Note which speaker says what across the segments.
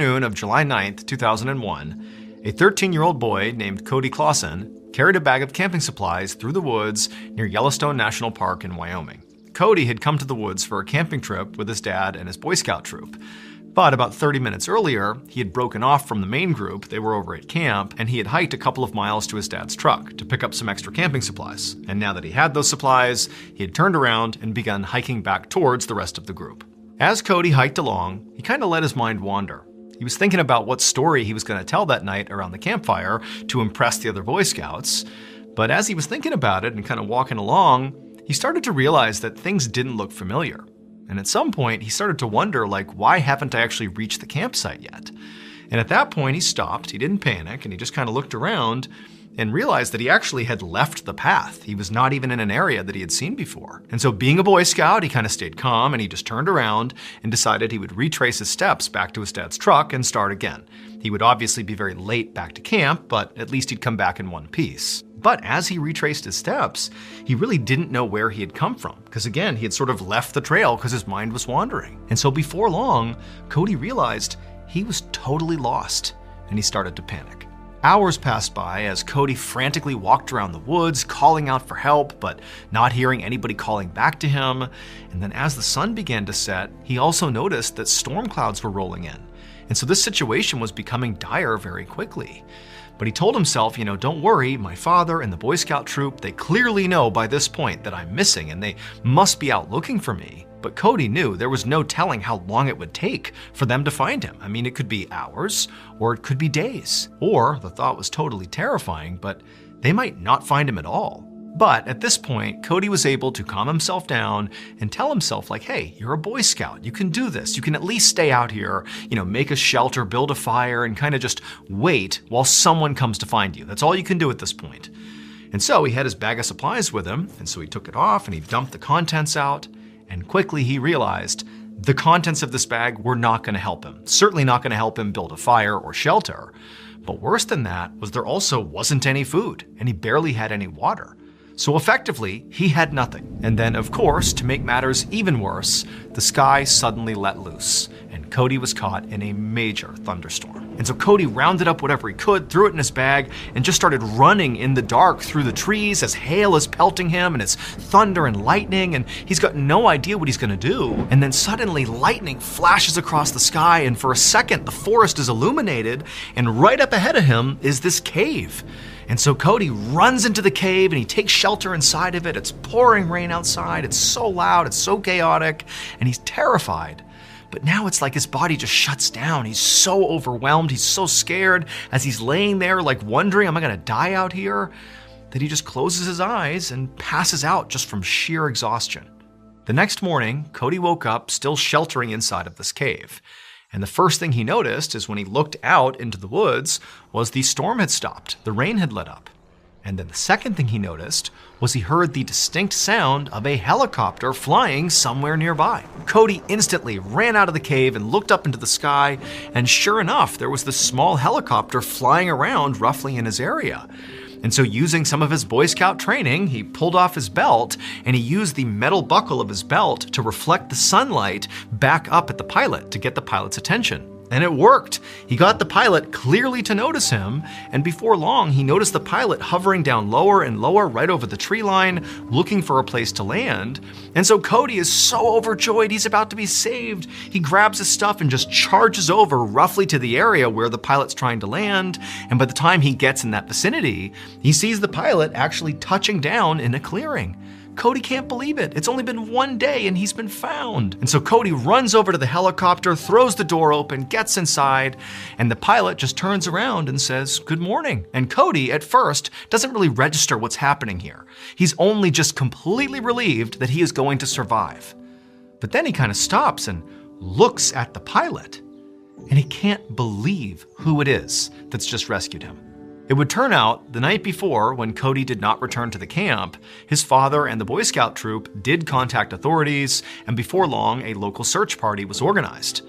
Speaker 1: afternoon of July 9th, 2001, a 13-year-old boy named Cody Clausen carried a bag of camping supplies through the woods near Yellowstone National Park in Wyoming. Cody had come to the woods for a camping trip with his dad and his Boy Scout troop. But about 30 minutes earlier, he had broken off from the main group. They were over at camp, and he had hiked a couple of miles to his dad's truck to pick up some extra camping supplies. And now that he had those supplies, he had turned around and begun hiking back towards the rest of the group. As Cody hiked along, he kind of let his mind wander. He was thinking about what story he was going to tell that night around the campfire to impress the other Boy Scouts. But as he was thinking about it and kind of walking along, he started to realize that things didn't look familiar. And at some point, he started to wonder, why haven't I actually reached the campsite yet? And at that point, he stopped, he didn't panic, and he just kind of looked around and realized that he actually had left the path. He was not even in an area that he had seen before. And so being a Boy Scout, he kind of stayed calm and he just turned around and decided he would retrace his steps back to his dad's truck and start again. He would obviously be very late back to camp, but at least he'd come back in one piece. But as he retraced his steps, he really didn't know where he had come from, because again, he had sort of left the trail because his mind was wandering. And so before long, Cody realized he was totally lost, and he started to panic. Hours passed by as Cody frantically walked around the woods, calling out for help, but not hearing anybody calling back to him. And then as the sun began to set, he also noticed that storm clouds were rolling in. And so this situation was becoming dire very quickly. But he told himself, don't worry, my father and the Boy Scout troop, they clearly know by this point that I'm missing and they must be out looking for me. But Cody knew there was no telling how long it would take for them to find him. I mean, it could be hours or it could be days. Or, the thought was totally terrifying, but they might not find him at all. But at this point, Cody was able to calm himself down and tell himself, hey, you're a Boy Scout. You can do this. You can at least stay out here, make a shelter, build a fire, and kind of just wait while someone comes to find you. That's all you can do at this point. And so he had his bag of supplies with him, and so he took it off and he dumped the contents out, and quickly he realized the contents of this bag were not going to help him. Certainly not going to help him build a fire or shelter. But worse than that was there also wasn't any food, and he barely had any water. So effectively, he had nothing. And then, of course, to make matters even worse, the sky suddenly let loose, and Cody was caught in a major thunderstorm. And so Cody rounded up whatever he could, threw it in his bag, and just started running in the dark through the trees as hail is pelting him, and it's thunder and lightning, and he's got no idea what he's gonna do. And then suddenly lightning flashes across the sky, and for a second, the forest is illuminated, and right up ahead of him is this cave. And so Cody runs into the cave and he takes shelter inside of it. It's pouring rain outside. It's so loud. It's so chaotic. And he's terrified. But now it's like his body just shuts down. He's so overwhelmed. He's so scared as he's laying there wondering, am I going to die out here? That he just closes his eyes and passes out just from sheer exhaustion. The next morning, Cody woke up still sheltering inside of this cave. And the first thing he noticed is when he looked out into the woods was the storm had stopped, the rain had let up. And then the second thing he noticed was he heard the distinct sound of a helicopter flying somewhere nearby. Cody instantly ran out of the cave and looked up into the sky, and sure enough, there was this small helicopter flying around roughly in his area. And so using some of his Boy Scout training, he pulled off his belt and he used the metal buckle of his belt to reflect the sunlight back up at the pilot to get the pilot's attention. And it worked. He got the pilot clearly to notice him, and before long, he noticed the pilot hovering down lower and lower right over the tree line, looking for a place to land. And so Cody is so overjoyed, he's about to be saved. He grabs his stuff and just charges over roughly to the area where the pilot's trying to land, and by the time he gets in that vicinity, he sees the pilot actually touching down in a clearing. Cody can't believe it. It's only been one day and he's been found. And so Cody runs over to the helicopter, throws the door open, gets inside, and the pilot just turns around and says, "Good morning." And Cody, at first, doesn't really register what's happening here. He's only just completely relieved that he is going to survive. But then he kind of stops and looks at the pilot, and he can't believe who it is that's just rescued him. It would turn out, the night before, when Cody did not return to the camp, his father and the Boy Scout troop did contact authorities, and before long, a local search party was organized.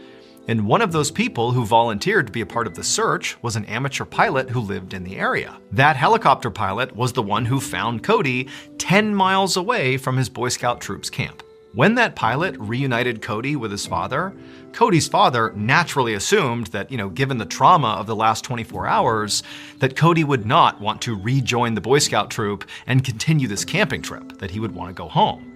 Speaker 1: And one of those people who volunteered to be a part of the search was an amateur pilot who lived in the area. That helicopter pilot was the one who found Cody 10 miles away from his Boy Scout troop's camp. When that pilot reunited Cody with his father, Cody's father naturally assumed that, given the trauma of the last 24 hours, that Cody would not want to rejoin the Boy Scout troop and continue this camping trip, that he would want to go home.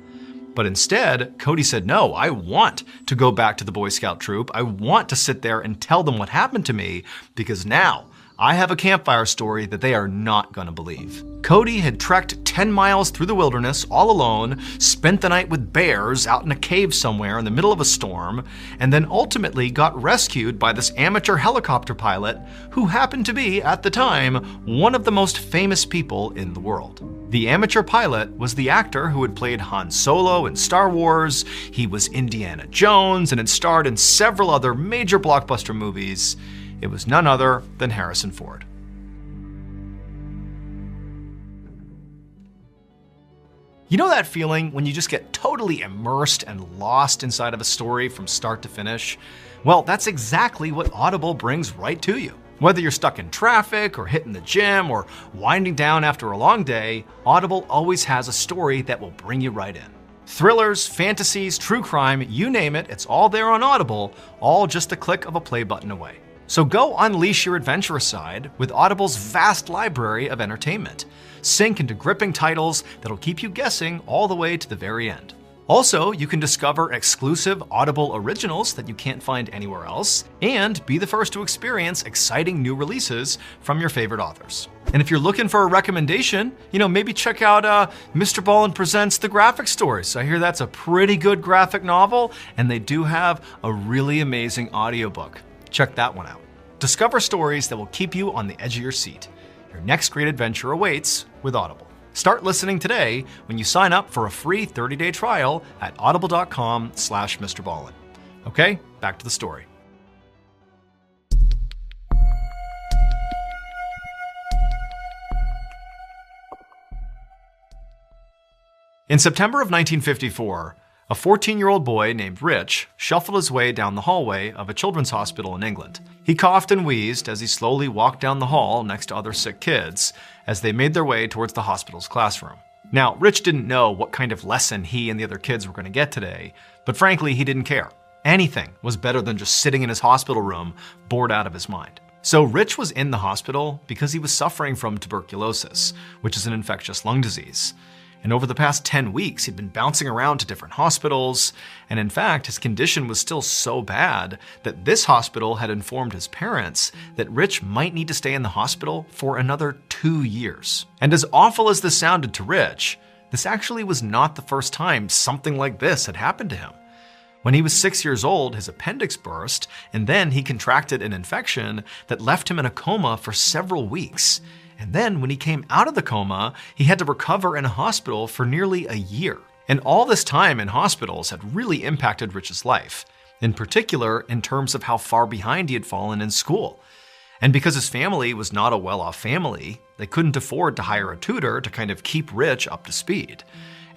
Speaker 1: But instead, Cody said, no, I want to go back to the Boy Scout troop. I want to sit there and tell them what happened to me, because now I have a campfire story that they are not going to believe. Cody had trekked 10 miles through the wilderness all alone, spent the night with bears out in a cave somewhere in the middle of a storm, and then ultimately got rescued by this amateur helicopter pilot who happened to be, at the time, one of the most famous people in the world. The amateur pilot was the actor who had played Han Solo in Star Wars, he was Indiana Jones, and had starred in several other major blockbuster movies. It was none other than Harrison Ford. You know that feeling when you just get totally immersed and lost inside of a story from start to finish? Well, that's exactly what Audible brings right to you. Whether you're stuck in traffic or hitting the gym or winding down after a long day, Audible always has a story that will bring you right in. Thrillers, fantasies, true crime, you name it, it's all there on Audible, all just a click of a play button away. So go unleash your adventurous side with Audible's vast library of entertainment. Sink into gripping titles that'll keep you guessing all the way to the very end. Also, you can discover exclusive Audible originals that you can't find anywhere else, and be the first to experience exciting new releases from your favorite authors. And if you're looking for a recommendation, maybe check out MrBallen Presents The Graphic Stories. I hear that's a pretty good graphic novel, and they do have a really amazing audiobook. Check that one out. Discover stories that will keep you on the edge of your seat. Your next great adventure awaits with Audible. Start listening today when you sign up for a free 30-day trial at audible.com/MrBallen. Okay, back to the story. In September of 1954, a 14-year-old boy named Rich shuffled his way down the hallway of a children's hospital in England. He coughed and wheezed as he slowly walked down the hall next to other sick kids as they made their way towards the hospital's classroom. Now, Rich didn't know what kind of lesson he and the other kids were going to get today, but frankly, he didn't care. Anything was better than just sitting in his hospital room, bored out of his mind. So Rich was in the hospital because he was suffering from tuberculosis, which is an infectious lung disease. And over the past 10 weeks, he'd been bouncing around to different hospitals, and in fact, his condition was still so bad that this hospital had informed his parents that Rich might need to stay in the hospital for another 2 years. And as awful as this sounded to Rich, this actually was not the first time something like this had happened to him. When he was 6 years old, his appendix burst, and then he contracted an infection that left him in a coma for several weeks. And then when he came out of the coma, he had to recover in a hospital for nearly a year. And all this time in hospitals had really impacted Rich's life, in particular in terms of how far behind he had fallen in school. And because his family was not a well-off family, they couldn't afford to hire a tutor to kind of keep Rich up to speed.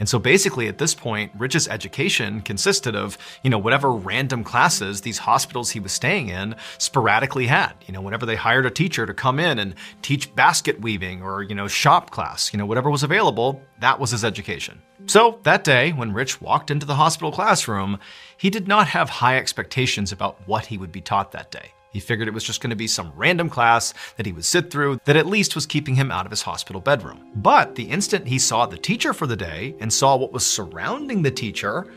Speaker 1: And so basically at this point, Rich's education consisted of, whatever random classes these hospitals he was staying in sporadically had. Whenever they hired a teacher to come in and teach basket weaving or, shop class, whatever was available, that was his education. So that day, when Rich walked into the hospital classroom, he did not have high expectations about what he would be taught that day. He figured it was just going to be some random class that he would sit through that at least was keeping him out of his hospital bedroom. But the instant he saw the teacher for the day and saw what was surrounding the teacher,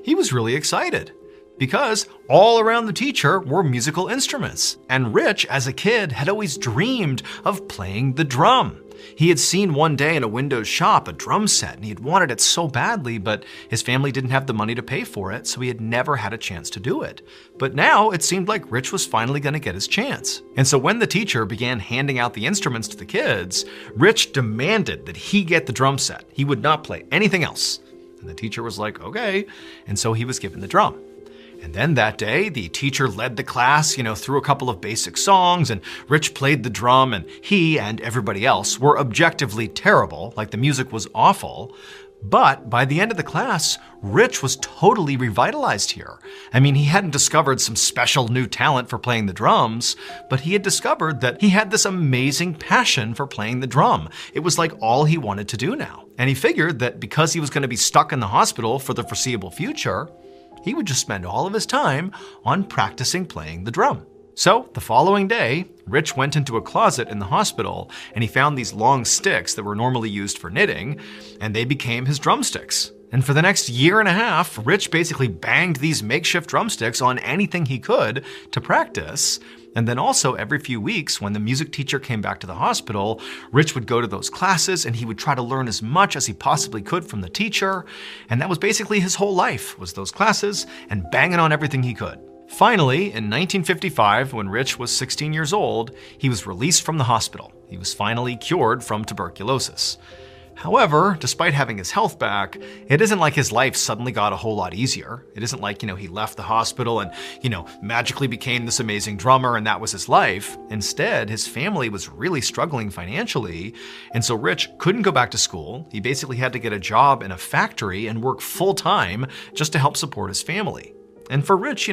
Speaker 1: he was really excited. Because all around the teacher were musical instruments. And Rich, as a kid, had always dreamed of playing the drum. He had seen one day in a Windows shop a drum set, and he had wanted it so badly, but his family didn't have the money to pay for it, so he had never had a chance to do it. But now it seemed like Rich was finally going to get his chance. And so when the teacher began handing out the instruments to the kids, Rich demanded that he get the drum set. He would not play anything else. And the teacher was like, okay. And so he was given the drum. And then that day, the teacher led the class, through a couple of basic songs, and Rich played the drum, and he and everybody else were objectively terrible, like the music was awful. But by the end of the class, Rich was totally revitalized here. I mean, he hadn't discovered some special new talent for playing the drums, but he had discovered that he had this amazing passion for playing the drum. It was like all he wanted to do now. And he figured that because he was going to be stuck in the hospital for the foreseeable future, he would just spend all of his time on practicing playing the drum. So the following day, Rich went into a closet in the hospital and he found these long sticks that were normally used for knitting, and they became his drumsticks. And for the next year and a half, Rich basically banged these makeshift drumsticks on anything he could to practice. And then also every few weeks, when the music teacher came back to the hospital, Rich would go to those classes and he would try to learn as much as he possibly could from the teacher. And that was basically his whole life, was those classes and banging on everything he could. Finally, in 1955, when Rich was 16 years old, he was released from the hospital. He was finally cured from tuberculosis. However, despite having his health back, it isn't like his life suddenly got a whole lot easier. It isn't like, he left the hospital and, magically became this amazing drummer and that was his life. Instead, his family was really struggling financially, and so Rich couldn't go back to school. He basically had to get a job in a factory and work full-time just to help support his family. And for Rich,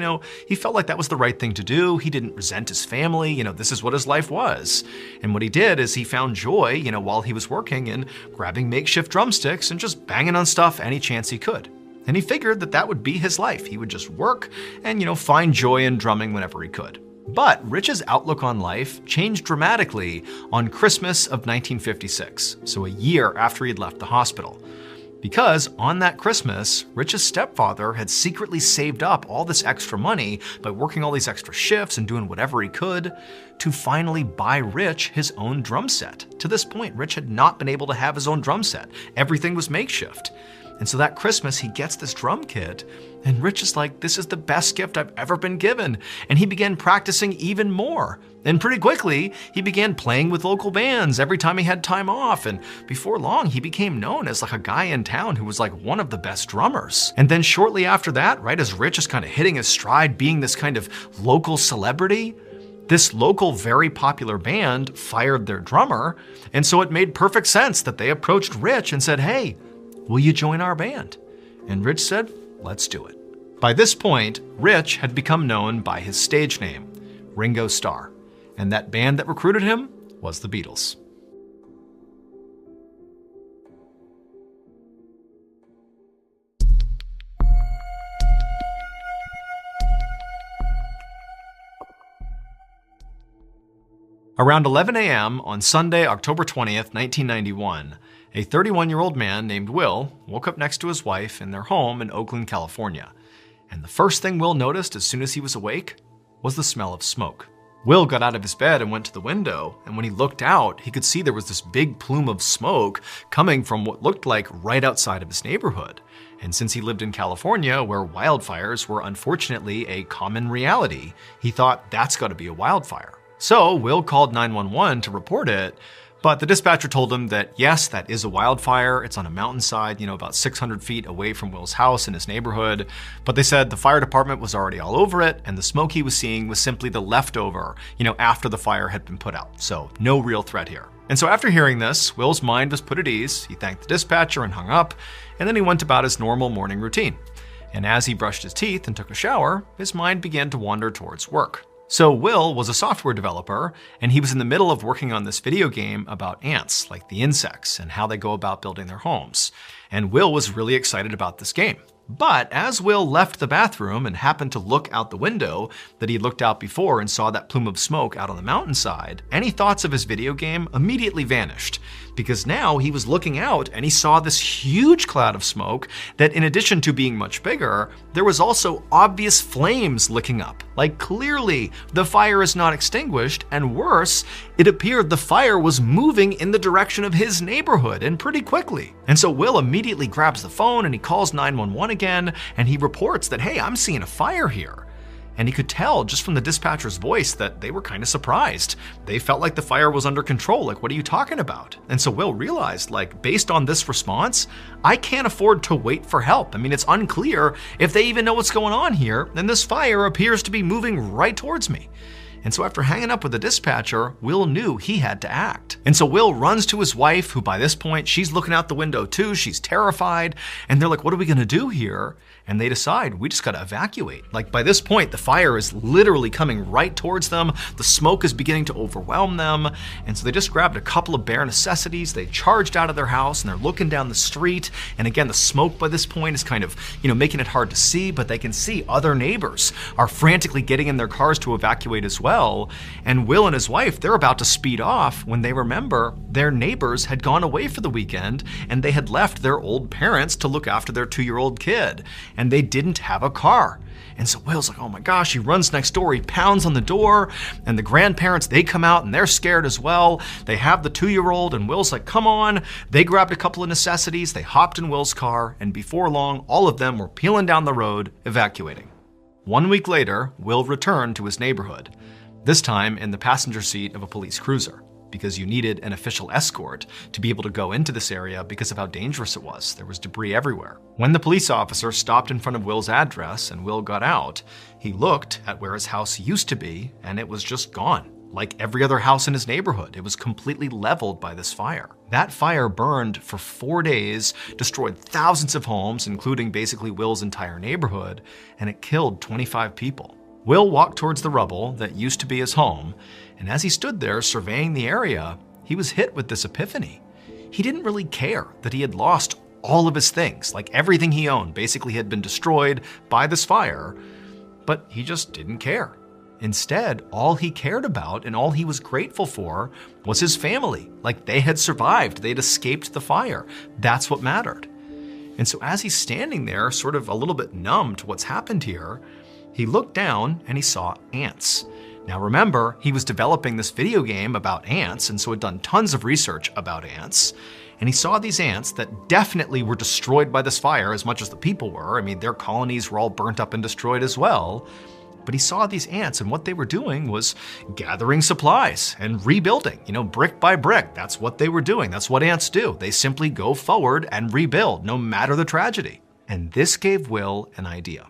Speaker 1: he felt like that was the right thing to do. He didn't resent his family. This is what his life was. And what he did is he found joy, while he was working in grabbing makeshift drumsticks and just banging on stuff any chance he could. And he figured that that would be his life. He would just work and, find joy in drumming whenever he could. But Rich's outlook on life changed dramatically on Christmas of 1956, so a year after he'd left the hospital. Because on that Christmas, Rich's stepfather had secretly saved up all this extra money by working all these extra shifts and doing whatever he could to finally buy Rich his own drum set. To this point, Rich had not been able to have his own drum set. Everything was makeshift. And so that Christmas, he gets this drum kit, and Rich is like, this is the best gift I've ever been given. And he began practicing even more. And pretty quickly, he began playing with local bands every time he had time off. And before long, he became known as like a guy in town who was like one of the best drummers. And then shortly after that, right as Rich is kind of hitting his stride, being this kind of local celebrity, this local, very popular band fired their drummer. And so it made perfect sense that they approached Rich and said, hey, will you join our band? And Rich said, let's do it. By this point, Rich had become known by his stage name, Ringo Starr, and that band that recruited him was the Beatles. Around 11 a.m. on Sunday, October 20th, 1991, a 31-year-old man named Will woke up next to his wife in their home in Oakland, California. And the first thing Will noticed as soon as he was awake was the smell of smoke. Will got out of his bed and went to the window, and when he looked out, he could see there was this big plume of smoke coming from what looked like right outside of his neighborhood. And since he lived in California, where wildfires were unfortunately a common reality, he thought that's got to be a wildfire. So Will called 911 to report it, but the dispatcher told him that yes, that is a wildfire. It's on a mountainside, about 600 feet away from Will's house in his neighborhood. But they said the fire department was already all over it, and the smoke he was seeing was simply the leftover, after the fire had been put out. So no real threat here. And so after hearing this, Will's mind was put at ease. He thanked the dispatcher and hung up, and then he went about his normal morning routine. And as he brushed his teeth and took a shower, his mind began to wander towards work. So Will was a software developer, and he was in the middle of working on this video game about ants, like the insects, and how they go about building their homes. And Will was really excited about this game. But as Will left the bathroom and happened to look out the window that he looked out before and saw that plume of smoke out on the mountainside, any thoughts of his video game immediately vanished. Because now he was looking out and he saw this huge cloud of smoke that, in addition to being much bigger, there was also obvious flames licking up. Like, clearly the fire is not extinguished, and worse, it appeared the fire was moving in the direction of his neighborhood, and pretty quickly. And so Will immediately grabs the phone and he calls 911 again, and he reports that, hey, I'm seeing a fire here. And he could tell just from the dispatcher's voice that they were kind of surprised. They felt like the fire was under control. Like, what are you talking about? And so Will realized, like, based on this response, I can't afford to wait for help. I mean, it's unclear if they even know what's going on here, and this fire appears to be moving right towards me. And so after hanging up with the dispatcher, Will knew he had to act. And so Will runs to his wife, who by this point, she's looking out the window too. She's terrified. And they're like, what are we gonna do here? And they decide, we just gotta evacuate. Like by this point, the fire is literally coming right towards them. The smoke is beginning to overwhelm them. And so they just grabbed a couple of bare necessities. They charged out of their house and they're looking down the street. And again, the smoke by this point is kind of, making it hard to see, but they can see other neighbors are frantically getting in their cars to evacuate as well. And Will and his wife, they're about to speed off when they remember their neighbors had gone away for the weekend and they had left their old parents to look after their 2-year-old kid. And they didn't have a car. And so Will's like, oh my gosh, he runs next door, he pounds on the door, and the grandparents, they come out and they're scared as well. They have the 2-year-old and Will's like, come on. They grabbed a couple of necessities, they hopped in Will's car, and before long, all of them were peeling down the road, evacuating. 1 week later, Will returned to his neighborhood, this time in the passenger seat of a police cruiser, because you needed an official escort to be able to go into this area because of how dangerous it was. There was debris everywhere. When the police officer stopped in front of Will's address and Will got out, he looked at where his house used to be and it was just gone. Like every other house in his neighborhood, it was completely leveled by this fire. That fire burned for 4 days, destroyed thousands of homes, including basically Will's entire neighborhood, and it killed 25 people. Will walked towards the rubble that used to be his home, and as he stood there surveying the area, he was hit with this epiphany. He didn't really care that he had lost all of his things, like everything he owned basically had been destroyed by this fire, but he just didn't care. Instead, all he cared about and all he was grateful for was his family. Like they had survived, they'd escaped the fire. That's what mattered. And so as he's standing there, sort of a little bit numb to what's happened here, he looked down and he saw ants. Now remember, he was developing this video game about ants, and so had done tons of research about ants. And he saw these ants that definitely were destroyed by this fire as much as the people were. I mean, their colonies were all burnt up and destroyed as well. But he saw these ants and what they were doing was gathering supplies and rebuilding, brick by brick. That's what they were doing. That's what ants do. They simply go forward and rebuild, no matter the tragedy. And this gave Will an idea.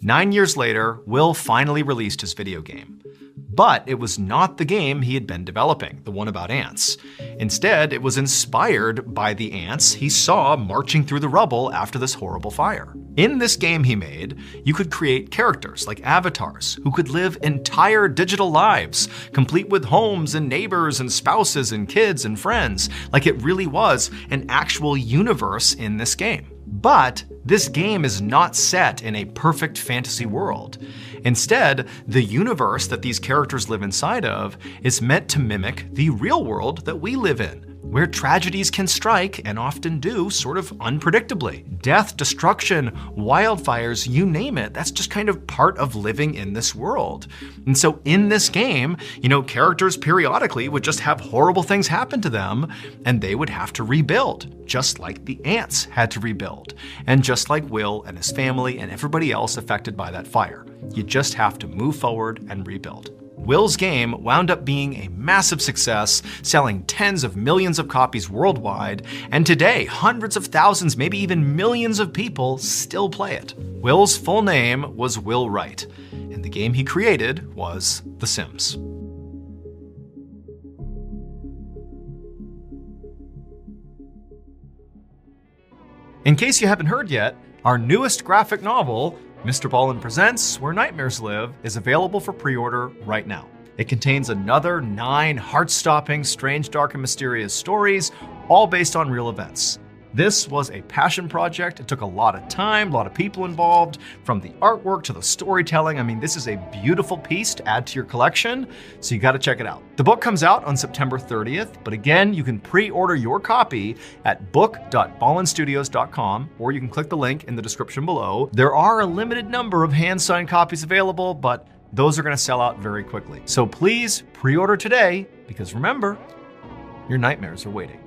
Speaker 1: 9 years later, Will finally released his video game. But it was not the game he had been developing, the one about ants. Instead, it was inspired by the ants he saw marching through the rubble after this horrible fire. In this game he made, you could create characters like avatars who could live entire digital lives, complete with homes and neighbors and spouses and kids and friends, like it really was an actual universe in this game. But this game is not set in a perfect fantasy world. Instead, the universe that these characters live inside of is meant to mimic the real world that we live in, where tragedies can strike, and often do, sort of unpredictably. Death, destruction, wildfires, you name it, that's just kind of part of living in this world. And so in this game, characters periodically would just have horrible things happen to them, and they would have to rebuild, just like the ants had to rebuild, and just like Will and his family and everybody else affected by that fire. You just have to move forward and rebuild. Will's game wound up being a massive success, selling tens of millions of copies worldwide, and today hundreds of thousands, maybe even millions of people still play it. Will's full name was Will Wright, and the game he created was The Sims. In case you haven't heard yet, our newest graphic novel, MrBallen Presents Where Nightmares Live, is available for pre-order right now. It contains another 9 heart-stopping, strange, dark, and mysterious stories, all based on real events. This was a passion project. It took a lot of time, a lot of people involved, from the artwork to the storytelling. I mean, this is a beautiful piece to add to your collection, so you gotta check it out. The book comes out on September 30th, but again, you can pre-order your copy at book.ballenstudios.com, or you can click the link in the description below. There are a limited number of hand-signed copies available, but those are gonna sell out very quickly. So please pre-order today, because remember, your nightmares are waiting.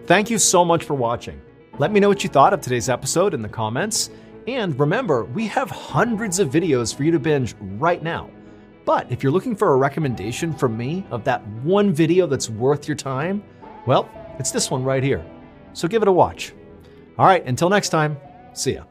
Speaker 1: Thank you so much for watching. Let me know what you thought of today's episode in the comments. And remember, we have hundreds of videos for you to binge right now. But if you're looking for a recommendation from me of that one video that's worth your time, well, it's this one right here. So give it a watch. All right, until next time, see ya.